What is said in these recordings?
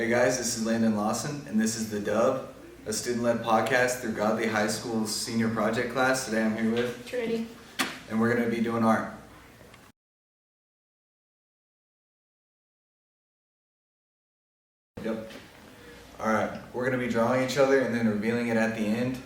Hey guys, this is Landon Lawson, and this is The Dub, a student-led podcast through Godly High School's senior project class. Today I'm here with Trinity. And we're going to be doing art. Yep. Alright, we're going to be drawing each other and then revealing it at the end.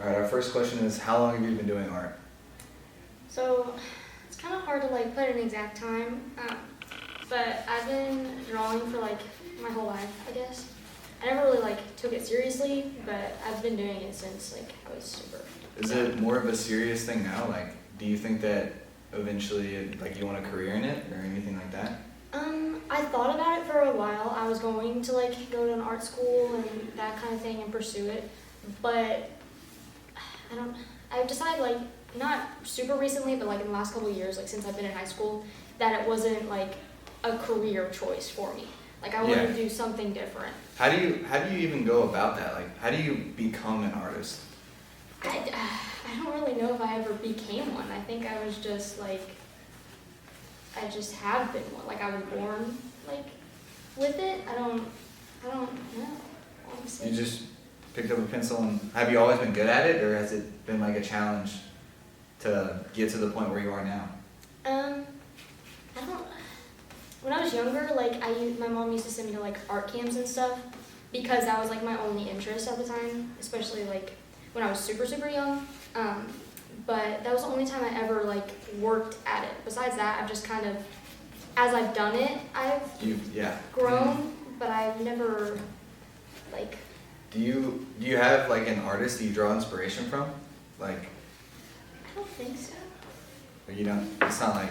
Alright, our first question is, how long have you been doing art? So, it's kind of hard to put an exact time, but I've been drawing for my whole life, I guess. I never really took it seriously, but I've been doing it since I was super. Is it more of a serious thing now? Do you think that eventually you want a career in it or anything like that? I thought about it for a while. I was going to go to an art school and that kind of thing and pursue it, but I've decided not super recently, but in the last couple of years, since I've been in high school, that it wasn't a career choice for me. I wanted to do something different. How do you even go about that? How do you become an artist? I don't really know if I ever became one. I think I was just I just have been one. I was born with it. I don't know, honestly. You just picked up a pencil and have you always been good at it, or has it been a challenge to get to the point where you are now? I don't. When I was younger, my mom used to send me to art camps and stuff because that was my only interest at the time, especially when I was super young. But that was the only time I ever worked at it. Besides that, I've just kind of, as I've done it, I've grown, but I've never Do you have an artist that you draw inspiration from? I don't think so. Or you don't. It's not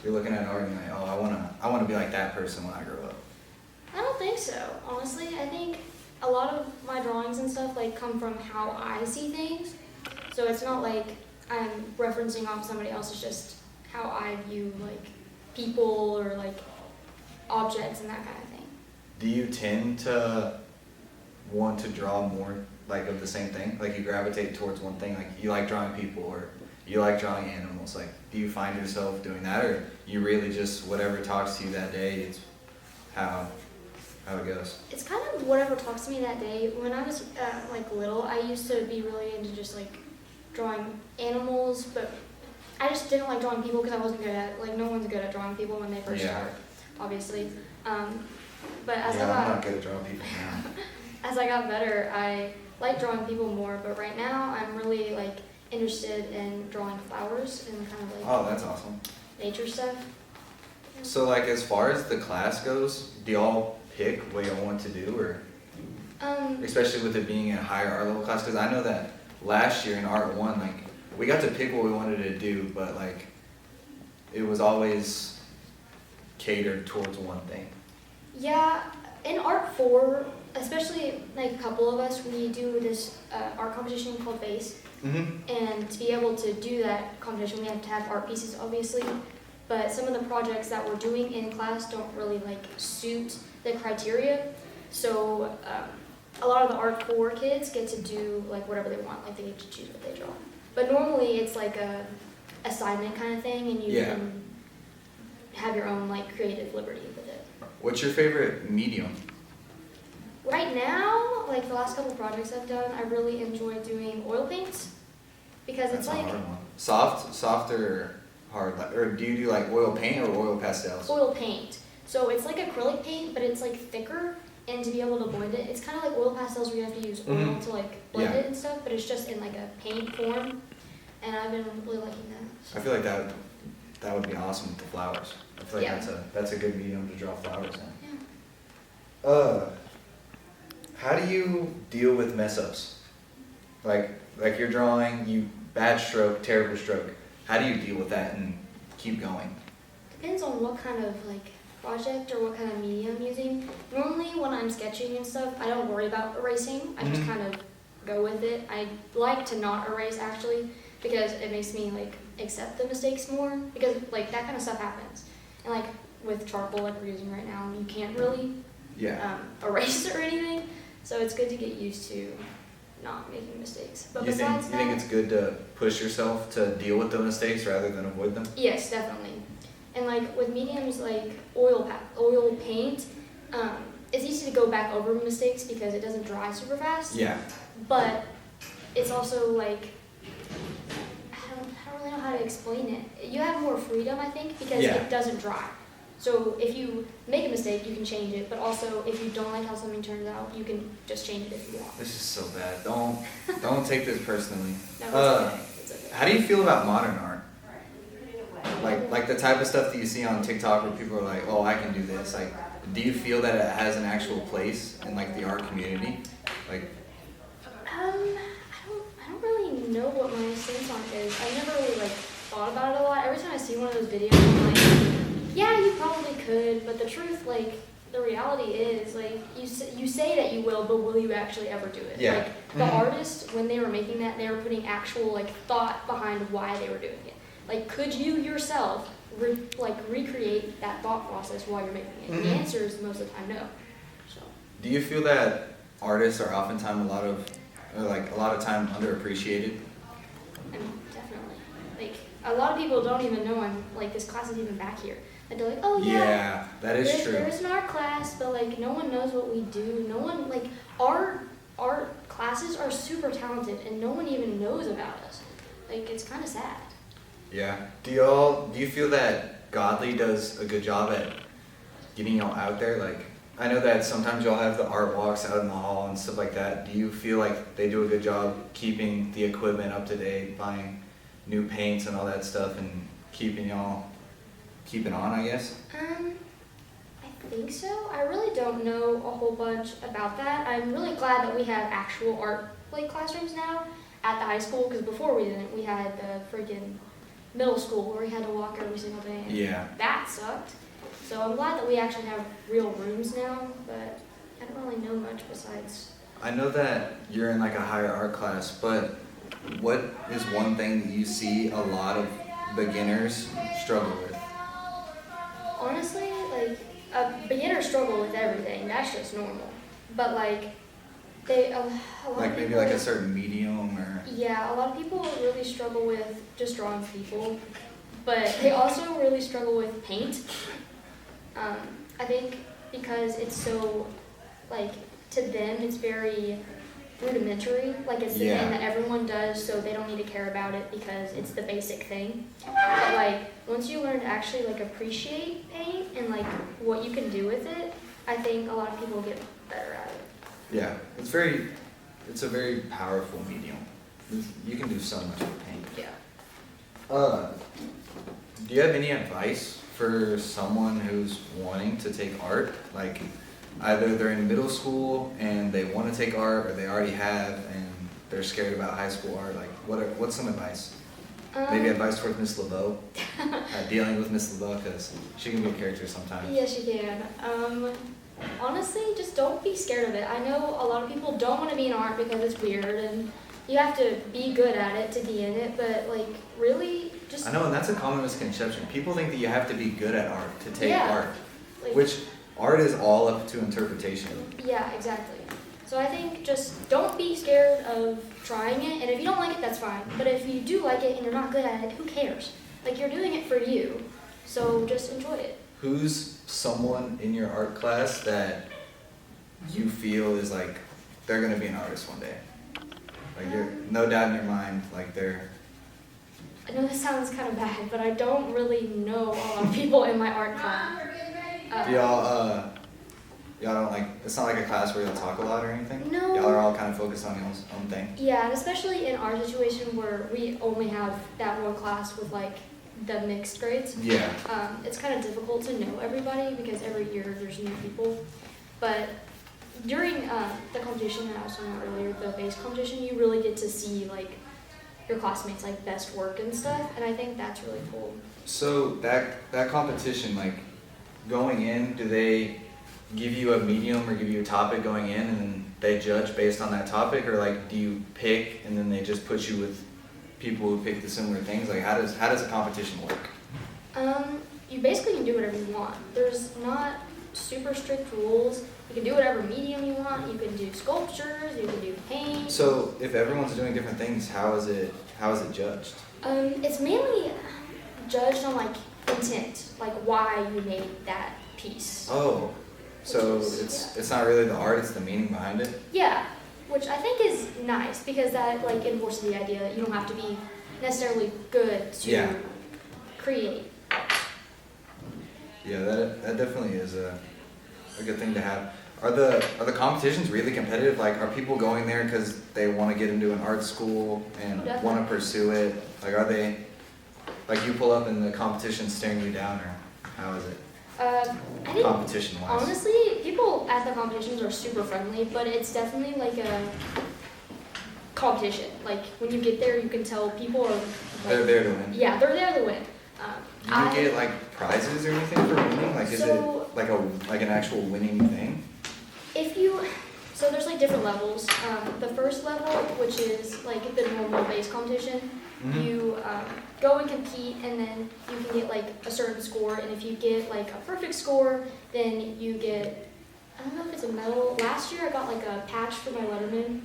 you're looking at art and oh, I wanna be like that person when I grow up. I don't think so, honestly. I think a lot of my drawings and stuff come from how I see things. So it's not I'm referencing off somebody else. It's just how I view people or objects and that kind of thing. Do you tend to want to draw more of the same thing? You gravitate towards one thing, you like drawing people or you like drawing animals? Do you find yourself doing that, or you really just whatever talks to you that day? It's how it goes. It's kind of whatever talks to me that day. When I was little, I used to be really into just drawing animals, but I just didn't like drawing people because I wasn't good at no one's good at drawing people when they first start, obviously. But as I'm not good at drawing people now. As I got better, I like drawing people more. But right now, I'm really interested in drawing flowers and kind of oh, that's awesome. Nature stuff. So as far as the class goes, do y'all pick what y'all want to do, or especially with it being a higher art level class? Because I know that last year in Art 1, we got to pick what we wanted to do, but it was always catered towards one thing. Yeah, in Art 4, especially a couple of us, we do this art competition called Base. Mm-hmm. And to be able to do that competition, we have to have art pieces, obviously. But some of the projects that we're doing in class don't really suit the criteria. So a lot of the Art 4 kids get to do whatever they want. They get to choose what they draw. But normally it's a assignment kind of thing, and you can have your own creative liberty with it. What's your favorite medium? Right now, the last couple projects I've done, I really enjoy doing oil paints because That's it's a hard one. Soft or hard? Or do you do oil paint or oil pastels? Oil paint. So it's acrylic paint, but it's thicker, and to be able to blend it, it's kind of like oil pastels where you have to use oil to blend it and stuff, but it's just in a paint form, and I've been really liking that. So. I feel that would be awesome with the flowers. I feel that's a good medium to draw flowers in. Yeah. How do you deal with mess ups? You're drawing, you bad stroke, terrible stroke. How do you deal with that and keep going? Depends on what kind of project or what kind of medium I'm using. Normally when I'm sketching and stuff, I don't worry about erasing. I just kind of go with it. I like to not erase actually because it makes me accept the mistakes more, because that kind of stuff happens. And with charcoal we're using right now, you can't really erase or anything. So it's good to get used to not making mistakes. But you think it's good to push yourself to deal with the mistakes rather than avoid them? Yes, definitely. And with mediums oil paint, it's easy to go back over mistakes because it doesn't dry super fast. Yeah. But it's also like, I don't really know how to explain it. You have more freedom, I think, because it doesn't dry. So if you make a mistake, you can change it. But also, if you don't like how something turns out, you can just change it if you want. This is so bad. Don't take this personally. No, it's okay. It's okay. How do you feel about modern art? Like the type of stuff that you see on TikTok where people are like, oh, I can do this. Like, do you feel that it has an actual place in like the art community? Like, I don't really know what my stance on it is. I've never really like thought about it a lot. Every time I see one of those videos, I'm like, yeah, you probably could, but the truth, like, the reality is, like, you say that you will, but will you actually ever do it? Yeah. Like, the artist, when they were making that, they were putting actual, like, thought behind why they were doing it. Like, could you yourself, recreate that thought process while you're making it? And the answer is most of the time no. So. Do you feel that artists are oftentimes a lot of time underappreciated? I mean, definitely. Like, a lot of people don't even know this class is even back here. And they're like, oh yeah, that is true. There's an art class, but like no one knows what we do. No one, like, our classes are super talented and no one even knows about us. Like, it's kind of sad. Yeah. Do you feel that Godly does a good job at getting y'all out there? Like, I know that sometimes y'all have the art walks out in the hall and stuff like that. Do you feel like they do a good job keeping the equipment up to date, buying new paints and all that stuff, and keeping on, I guess? I think so. I really don't know a whole bunch about that. I'm really glad that we have actual art classrooms now at the high school, because before we didn't. We had the freaking middle school where we had to walk every single day. And that sucked. So I'm glad that we actually have real rooms now, but I don't really know much besides. I know that you're in like a higher art class, but what is one thing that you see a lot of beginners struggle with? Honestly, like, beginners struggle with everything. That's just normal. But like, a lot like of maybe people, like a certain medium or. Yeah, a lot of people really struggle with just drawing people, but they also really struggle with paint. I think because it's so, like, to them it's very rudimentary, like it's the thing that everyone does, so they don't need to care about it because it's the basic thing. But like, once you learn to actually like appreciate paint and like what you can do with it, I think a lot of people get better at it. Yeah, it's a very powerful medium. You can do so much with paint. Yeah. Do you have any advice for someone who's wanting to take art? Like, either they're in middle school and they want to take art, or they already have and they're scared about high school art. Like, what's some advice? Maybe advice towards Miss LeBeau, dealing with Miss LeBeau, because she can be a character sometimes. Yes, she can. Honestly, just don't be scared of it. I know a lot of people don't want to be in art because it's weird and you have to be good at it to be in it, but like, really, just. I know, and that's a common misconception. People think that you have to be good at art to take art, like, which art is all up to interpretation. Yeah, exactly. So I think just don't be scared of trying it, and if you don't like it, that's fine. But if you do like it and you're not good at it, who cares? Like, you're doing it for you, so just enjoy it. Who's someone in your art class that you feel is like, they're gonna be an artist one day? Like, you're no doubt in your mind, like they're. I know this sounds kind of bad, but I don't really know a lot of people in my art class. Y'all don't like, it's not like a class where you'll talk a lot or anything? No. Y'all are all kind of focused on your own thing? Yeah, and especially in our situation where we only have that one class with like the mixed grades. Yeah. It's kind of difficult to know everybody because every year there's new people. But during the competition that I was talking about earlier, the base competition, you really get to see like your classmates like best work and stuff, and I think that's really cool. So that competition, like going in, do they give you a medium or give you a topic going in and then they judge based on that topic, or like do you pick and then they just put you with people who pick the similar things? Like, how does a competition work? You basically can do whatever you want. There's not super strict rules. You can do whatever medium you want. You can do sculptures, you can do paint. So if everyone's doing different things, how is it judged? It's mainly judged on like intent, like why you made that piece. Oh. So it's not really the art, it's the meaning behind it. Yeah, which I think is nice because that like enforces the idea that you don't have to be necessarily good to create. Yeah, that definitely is a good thing to have. Are the competitions really competitive? Like, are people going there because they want to get into an art school and want to pursue it? Like, are they, like, you pull up and the competition's staring you down, or how is it? I think competition-wise. Honestly, people at the competitions are super friendly, but it's definitely like a competition. Like, when you get there, you can tell people are. Like, they're there to win. Yeah, they're there to win. Do you get like prizes or anything for winning? Like, is it like an actual winning thing? So there's like different levels. The first level, which is like the normal base competition, you go and compete, and then you can get like a certain score. And if you get like a perfect score, then you get, I don't know if it's a medal. Last year I got like a patch for my letterman.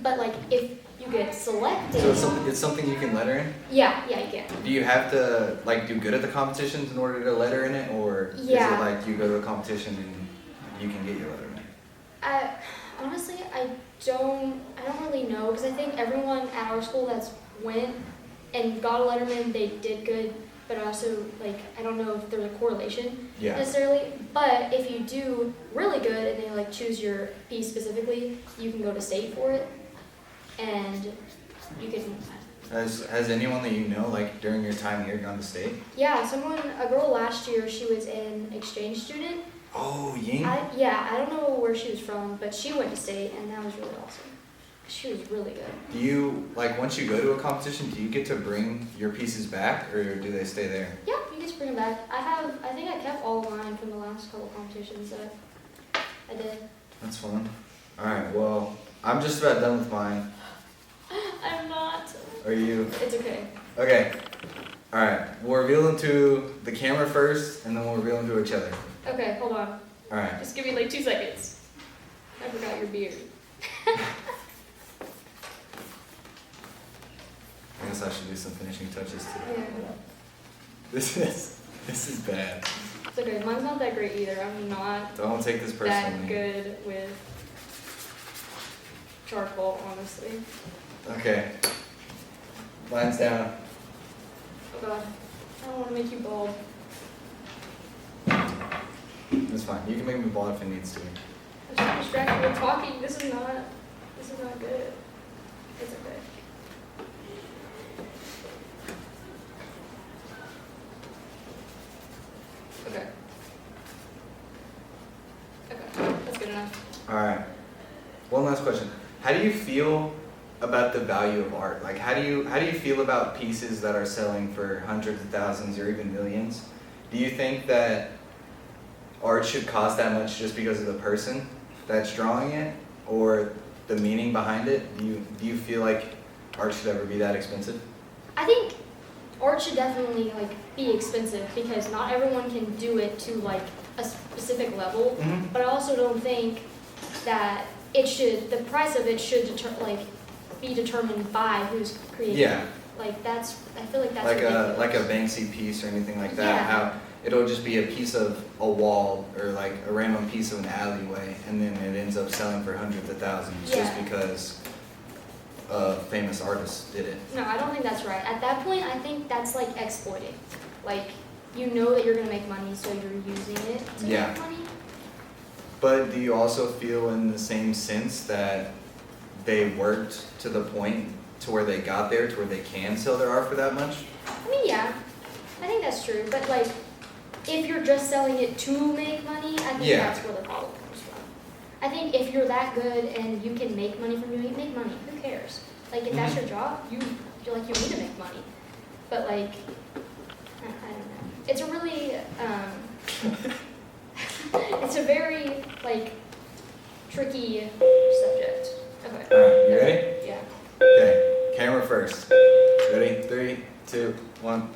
But like if you get selected. So it's something you can letter in? Yeah, you can. Do you have to like do good at the competitions in order to letter in it, or is it like you go to a competition and you can get your letter in it? Honestly, I don't really know, because I think everyone at our school that's went and got a letterman, they did good, but also like I don't know if there's a correlation necessarily. But if you do really good and they like choose your piece specifically, you can go to state for it, and you can. Has anyone that you know, like during your time here, gone to state? Yeah, a girl last year, she was an exchange student. Oh, Ying? I don't know where she was from, but she went to state, and that was really awesome. She was really good. Do you, like, once you go to a competition, do you get to bring your pieces back, or do they stay there? Yeah, you get to bring them back. I think I kept all of mine from the last couple competitions that I did. That's fun. Alright, well, I'm just about done with mine. I'm not. Are you? It's okay. Okay. Alright, we'll reveal them to the camera first, and then we'll reveal them to each other. Okay, hold on. Alright. Just give me like 2 seconds. I forgot your beard. I guess I should do some finishing touches too. Yeah. This is bad. It's okay. Mine's not that great either. I'm not Don't take this personally. that good with charcoal, honestly. Okay. Mine's down. Oh god. I don't want to make you bald. That's fine. You can make me bald if it needs to be. I'm so distracted with talking. This is not good. It's okay. Okay. Okay, that's good enough. Alright. One last question. How do you feel about the value of art? Like, how do you feel about pieces that are selling for hundreds of thousands or even millions? Do you think that art should cost that much just because of the person that's drawing it, or the meaning behind it? Do you feel like art should ever be that expensive? I think art should definitely like be expensive because not everyone can do it to like a specific level. Mm-hmm. But I also don't think that the price of it should be determined by who's creating it. Yeah. Like I feel like that's like a Banksy piece or anything like that. Yeah. How it'll just be a piece of a wall or like a random piece of an alleyway, and then it ends up selling for hundreds of thousands just because a famous artist did it. No, I don't think that's right. At that point, I think that's like exploiting. Like, you know that you're gonna make money, so you're using it to make money. But do you also feel in the same sense that they worked to the point to where they got there, to where they can sell their art for that much? I mean, yeah, I think that's true. But like, if you're just selling it to make money, I think that's where the problem comes from. I think if you're that good and you can make money from doing it, make money. Who cares? Like, if that's your job, you need to make money. But like, I don't know. It's a really, it's a very like tricky subject. Okay. Alright, you ready? Yeah. Okay, camera first. Ready? 3, 2, 1.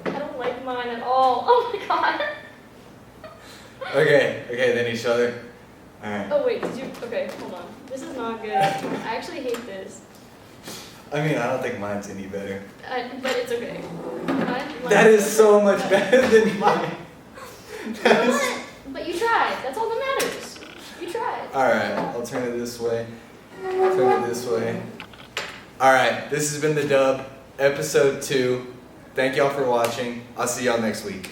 I don't like mine at all. Oh my god. Okay, then each other. Alright. Oh wait, okay, hold on. This is not good. I actually hate this. I mean, I don't think mine's any better. But it's okay. Mine That is so much better than mine. But But you tried. That's all that matters. You tried. Alright, I'll turn it this way. Turn it this way. Alright, this has been The Dub, episode 2. Thank y'all for watching. I'll see y'all next week.